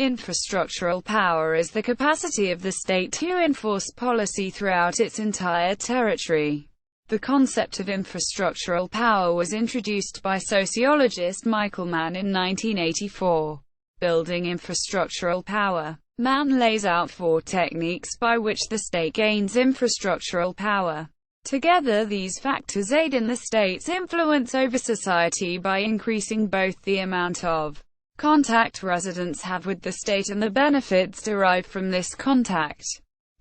Infrastructural power is the capacity of the state to enforce policy throughout its entire territory. The concept of infrastructural power was introduced by sociologist Michael Mann in 1984. Building infrastructural power. Mann lays out 4 techniques by which the state gains infrastructural power. Together, these factors aid in the state's influence over society by increasing both the amount of contact residents have with the state and the benefits derived from this contact.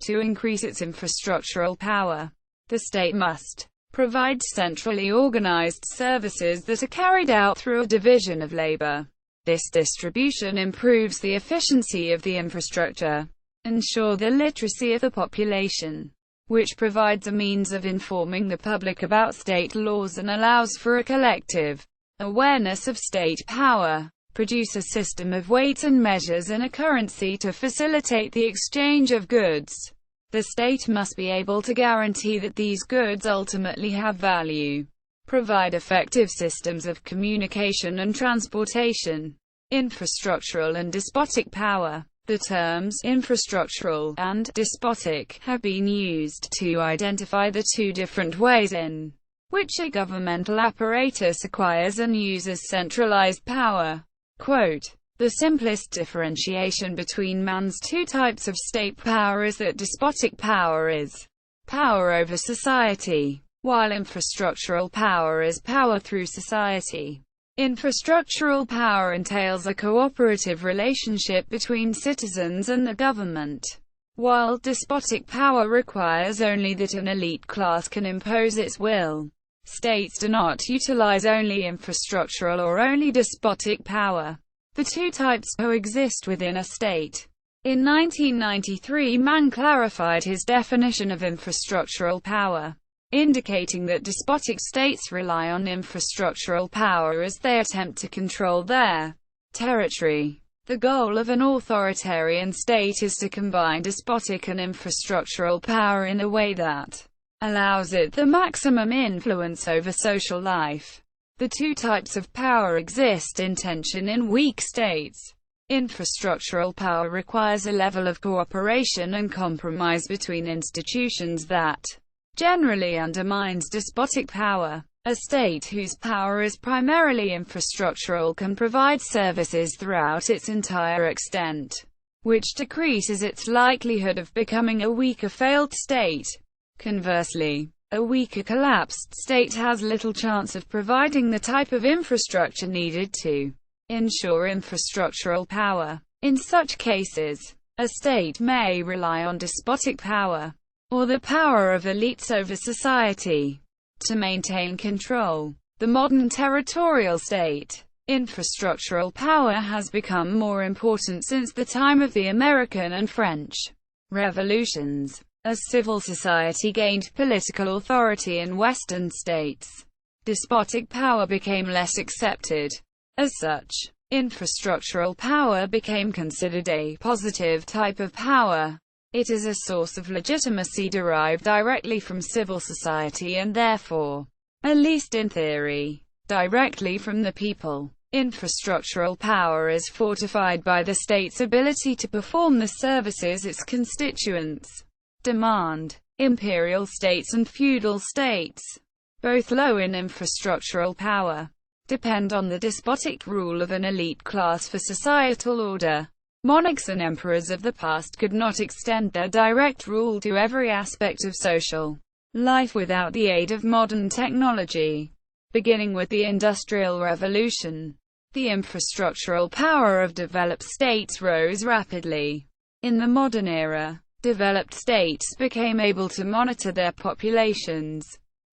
To increase its infrastructural power, the state must provide centrally organized services that are carried out through a division of labor. This distribution improves the efficiency of the infrastructure, ensure the literacy of the population, which provides a means of informing the public about state laws and allows for a collective awareness of state power, produce a system of weights and measures and a currency to facilitate the exchange of goods. The state must be able to guarantee that these goods ultimately have value. Provide effective systems of communication and transportation. Infrastructural and despotic power. The terms infrastructural and despotic have been used to identify the 2 different ways in which a governmental apparatus acquires and uses centralized power. Quote, "The simplest differentiation between Mann's 2 types of state power is that despotic power is power over society, while infrastructural power is power through society. Infrastructural power entails a cooperative relationship between citizens and the government, while despotic power requires only that an elite class can impose its will. States do not utilize only infrastructural or only despotic power. The 2 types coexist within a state." In 1993, Mann clarified his definition of infrastructural power, indicating that despotic states rely on infrastructural power as they attempt to control their territory. The goal of an authoritarian state is to combine despotic and infrastructural power in a way that allows it the maximum influence over social life. The 2 types of power exist in tension in weak states. Infrastructural power requires a level of cooperation and compromise between institutions that generally undermines despotic power. A state whose power is primarily infrastructural can provide services throughout its entire extent, which decreases its likelihood of becoming a weaker failed state. Conversely, a weaker collapsed state has little chance of providing the type of infrastructure needed to ensure infrastructural power. In such cases, a state may rely on despotic power, or the power of elites over society, to maintain control. The modern territorial state. Infrastructural power has become more important since the time of the American and French revolutions. As civil society gained political authority in Western states, despotic power became less accepted. As such, infrastructural power became considered a positive type of power. It is a source of legitimacy derived directly from civil society and therefore, at least in theory, directly from the people. Infrastructural power is fortified by the state's ability to perform the services its constituents demand. Imperial states and feudal states, both low in infrastructural power, depend on the despotic rule of an elite class for societal order. Monarchs and emperors of the past could not extend their direct rule to every aspect of social life without the aid of modern technology. Beginning with the Industrial Revolution, the infrastructural power of developed states rose rapidly. In the modern era, developed states became able to monitor their populations,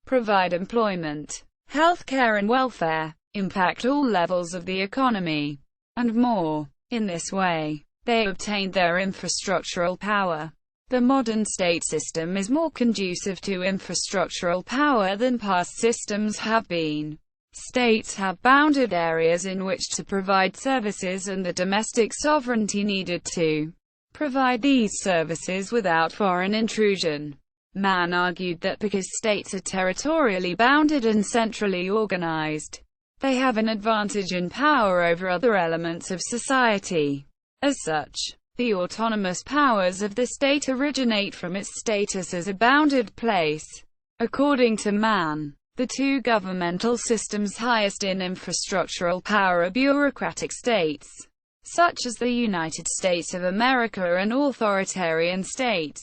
provide employment, healthcare and welfare, impact all levels of the economy, and more. In this way, they obtained their infrastructural power. The modern state system is more conducive to infrastructural power than past systems have been. States have bounded areas in which to provide services and the domestic sovereignty needed to provide these services without foreign intrusion. Mann argued that because states are territorially bounded and centrally organized, they have an advantage in power over other elements of society. As such, the autonomous powers of the state originate from its status as a bounded place. According to Mann, the two governmental systems highest in infrastructural power are bureaucratic states, such as the United States of America, and authoritarian states,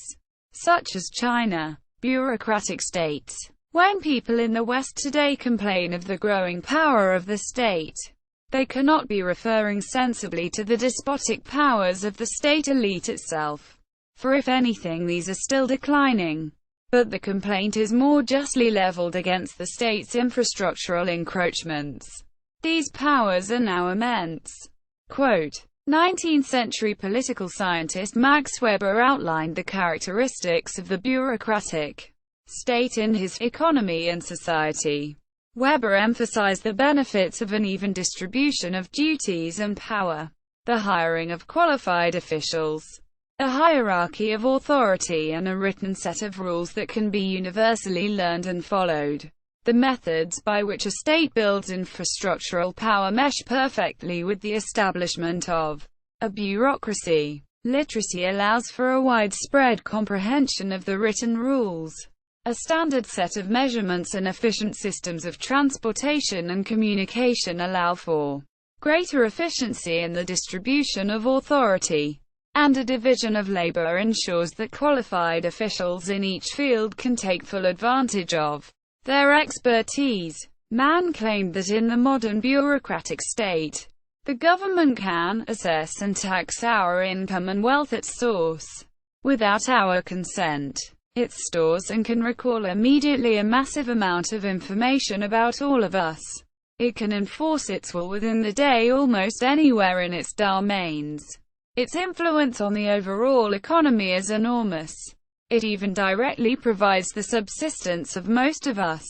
such as China. Bureaucratic states. When people in the West today complain of the growing power of the state, they cannot be referring sensibly to the despotic powers of the state elite itself, for if anything these are still declining. But the complaint is more justly leveled against the state's infrastructural encroachments. These powers are now immense. Quote, 19th-century political scientist Max Weber outlined the characteristics of the bureaucratic state in his Economy and Society. Weber emphasized the benefits of an even distribution of duties and power, the hiring of qualified officials, a hierarchy of authority, and a written set of rules that can be universally learned and followed. The methods by which a state builds infrastructural power mesh perfectly with the establishment of a bureaucracy. Literacy allows for a widespread comprehension of the written rules. A standard set of measurements and efficient systems of transportation and communication allow for greater efficiency in the distribution of authority, and a division of labor ensures that qualified officials in each field can take full advantage of their expertise. Mann claimed that in the modern bureaucratic state, the government can assess and tax our income and wealth at source, without our consent. It stores and can recall immediately a massive amount of information about all of us. It can enforce its will within the day almost anywhere in its domains. Its influence on the overall economy is enormous. It even directly provides the subsistence of most of us,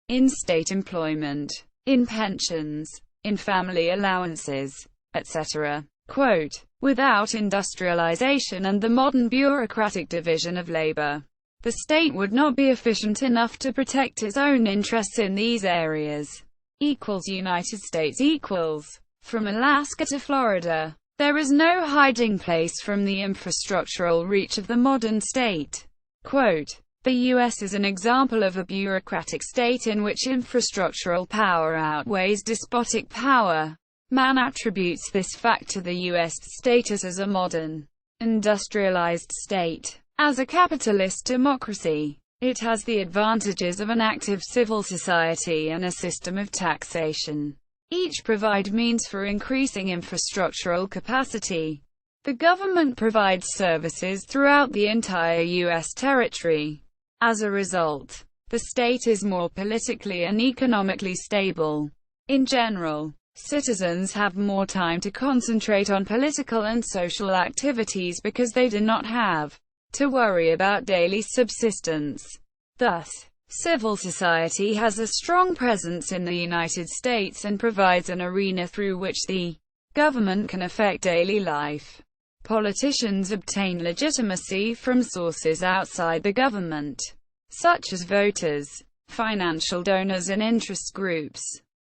in state employment, in pensions, in family allowances, etc. Quote, without industrialization and the modern bureaucratic division of labor, the state would not be efficient enough to protect its own interests in these areas. United States equals. From Alaska to Florida, there is no hiding place from the infrastructural reach of the modern state. Quote, the U.S. is an example of a bureaucratic state in which infrastructural power outweighs despotic power. Mann attributes this fact to the U.S. status as a modern, industrialized state. As a capitalist democracy, it has the advantages of an active civil society and a system of taxation. Each provide means for increasing infrastructural capacity. The government provides services throughout the entire U.S. territory. As a result, the state is more politically and economically stable. In general, citizens have more time to concentrate on political and social activities because they do not have to worry about daily subsistence. Thus, civil society has a strong presence in the United States and provides an arena through which the government can affect daily life. Politicians obtain legitimacy from sources outside the government, such as voters, financial donors and interest groups.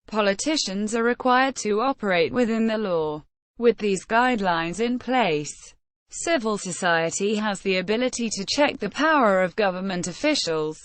Politicians are required to operate within the law. With these guidelines in place, civil society has the ability to check the power of government officials.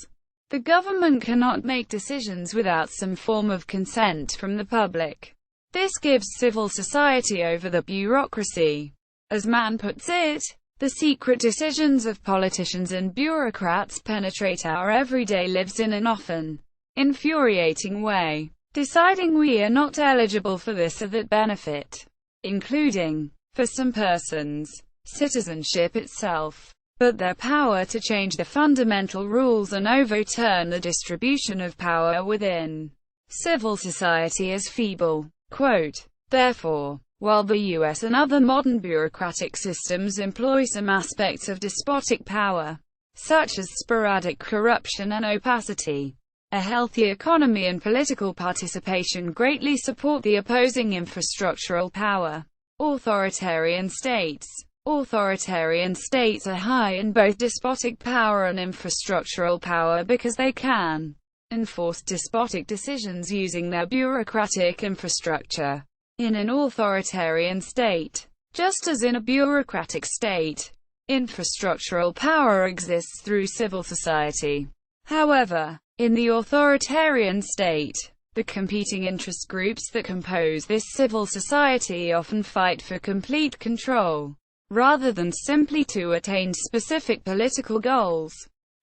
The government cannot make decisions without some form of consent from the public. This gives civil society over the bureaucracy. As Mann puts it, the secret decisions of politicians and bureaucrats penetrate our everyday lives in an often infuriating way, deciding we are not eligible for this or that benefit, including, for some persons, citizenship itself. But their power to change the fundamental rules and overturn the distribution of power within civil society is feeble. Quote, therefore, while the U.S. and other modern bureaucratic systems employ some aspects of despotic power, such as sporadic corruption and opacity, a healthy economy and political participation greatly support the opposing infrastructural power. Authoritarian states. Authoritarian states are high in both despotic power and infrastructural power because they can enforce despotic decisions using their bureaucratic infrastructure. In an authoritarian state, Just as in a bureaucratic state, infrastructural power exists through civil society. However, in the authoritarian state, the competing interest groups that compose this civil society often fight for complete control, rather than simply to attain specific political goals.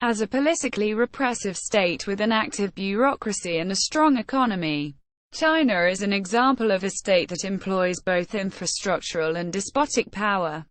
As a politically repressive state with an active bureaucracy and a strong economy, China is an example of a state that employs both infrastructural and despotic power.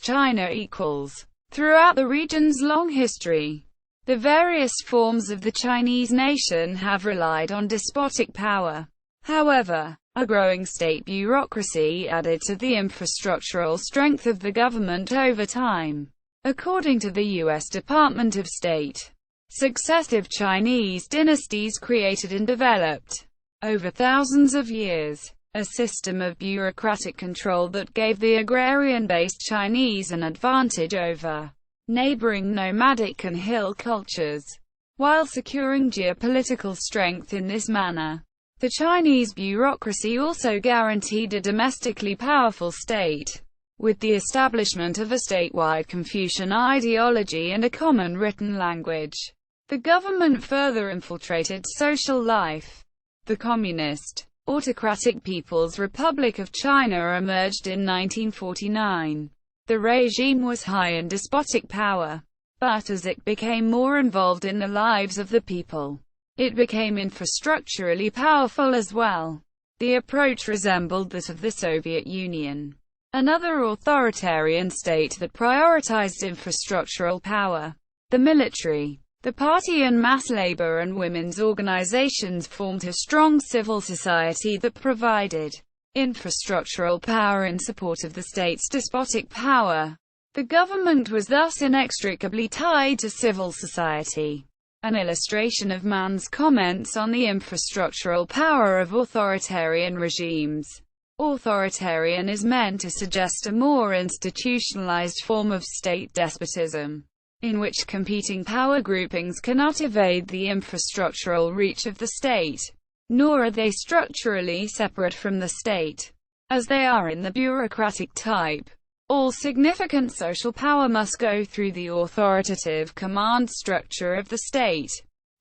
China equals. Throughout the region's long history, the various forms of the Chinese nation have relied on despotic power. However, a growing state bureaucracy added to the infrastructural strength of the government over time. According to the U.S. Department of State, successive Chinese dynasties created and developed, over thousands of years, a system of bureaucratic control that gave the agrarian-based Chinese an advantage over neighboring nomadic and hill cultures, while securing geopolitical strength in this manner. The Chinese bureaucracy also guaranteed a domestically powerful state, with the establishment of a statewide Confucian ideology and a common written language. The government further infiltrated social life. The Communist, autocratic People's Republic of China emerged in 1949. The regime was high in despotic power, but as it became more involved in the lives of the people, it became infrastructurally powerful as well. The approach resembled that of the Soviet Union, another authoritarian state that prioritized infrastructural power. The military, the party and mass labor and women's organizations formed a strong civil society that provided infrastructural power in support of the state's despotic power. The government was thus inextricably tied to civil society. An illustration of Mann's comments on the infrastructural power of authoritarian regimes. Authoritarian is meant to suggest a more institutionalized form of state despotism, in which competing power groupings cannot evade the infrastructural reach of the state, nor are they structurally separate from the state, as they are in the bureaucratic type. All significant social power must go through the authoritative command structure of the state.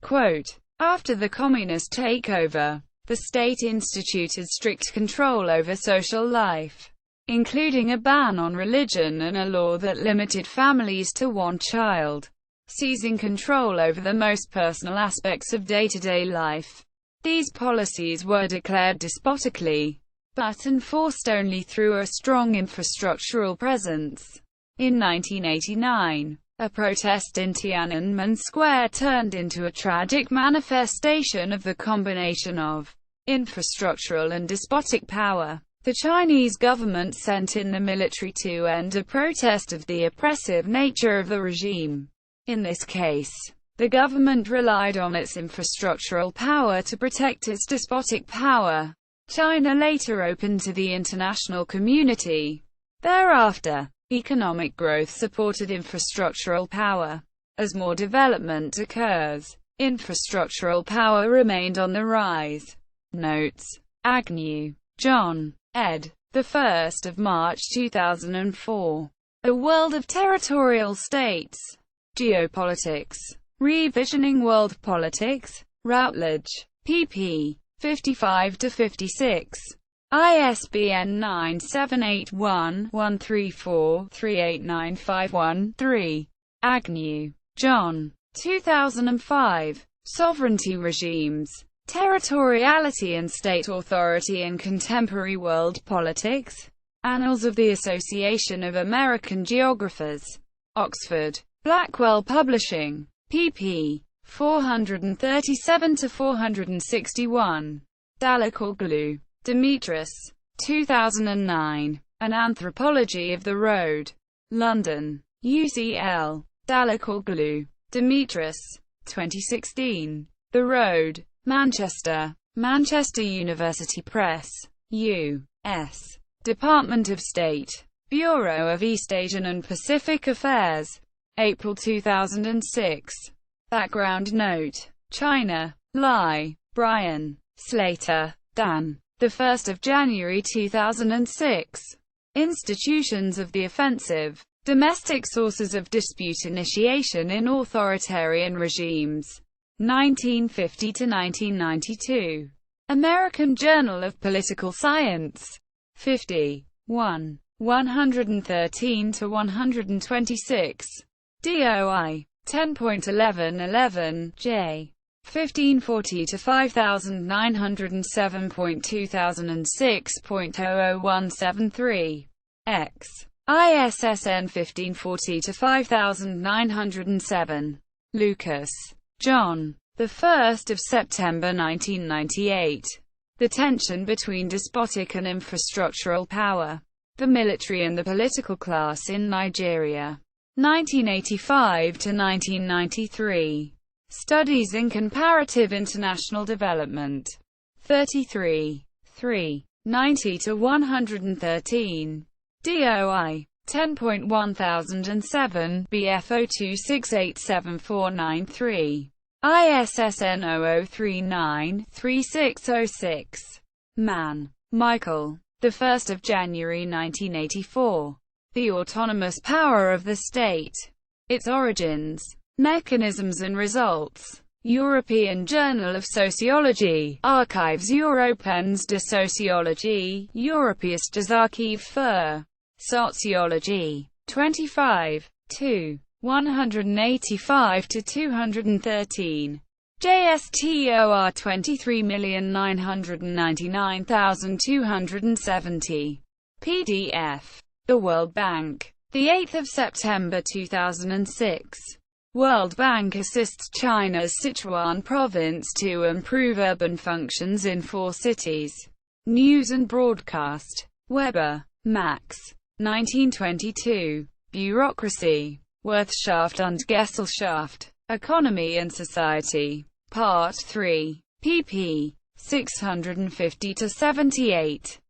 Quote, after the communist takeover, the state instituted strict control over social life, including a ban on religion and a law that limited families to one child, seizing control over the most personal aspects of day-to-day life. These policies were declared despotically, but enforced only through a strong infrastructural presence. In 1989, a protest in Tiananmen Square turned into a tragic manifestation of the combination of infrastructural and despotic power. The Chinese government sent in the military to end a protest of the oppressive nature of the regime. In this case, the government relied on its infrastructural power to protect its despotic power. China later opened to the international community. Thereafter, economic growth supported infrastructural power. As more development occurs, infrastructural power remained on the rise. Notes. Agnew, John, ed. 1 March 2004. A World of Territorial States. Geopolitics. Revisioning World Politics. Routledge. pp. 55-56. ISBN 978-1-134-38951-3. Agnew, John. 2005. Sovereignty Regimes, Territoriality and State Authority in Contemporary World Politics. Annals of the Association of American Geographers. Oxford. Blackwell Publishing. pp. 437-461. Dalakoglu, Demetrius. 2009. An Anthropology of the Road. London. UCL. Dalakoglu, Demetrius. 2016. The Road. Manchester. Manchester University Press. U.S. Department of State. Bureau of East Asian and Pacific Affairs. April 2006. Background note. China. Lai, Brian. Slater, Dan. 1 January 2006. Institutions of the offensive. Domestic sources of dispute initiation in authoritarian regimes. 1950 to 1992. American Journal of Political Science. 50. 1. 113 to 126. DOI 10.1111 J. 1540 to 5907.2006.00173 X. ISSN 1540 to 5907. Lucas, John. The 1st of September 1998. The tension between despotic and infrastructural power. The military and the political class in Nigeria. 1985 to 1993. Studies in Comparative International Development. 33. 3. 90 to 113. DOI 10.1007 BF026877493. ISSN 0039-3606. Mann, Michael. The 1st of January 1984. The Autonomous Power of the State. Its Origins, Mechanisms and Results. European Journal of Sociology. Archives Européennes de Sociologie, Europäisches Archiv für Sociologie. 25. 2. 185 to 213. JSTOR 23,999,270. PDF. The World Bank. 8 September 2006. World Bank assists China's Sichuan province to improve urban functions in 4 cities. News and Broadcast. Weber, Max. 1922. Bureaucracy. Wirtschaft und Gesellschaft. Economy and Society. Part 3. pp. 650 to 78.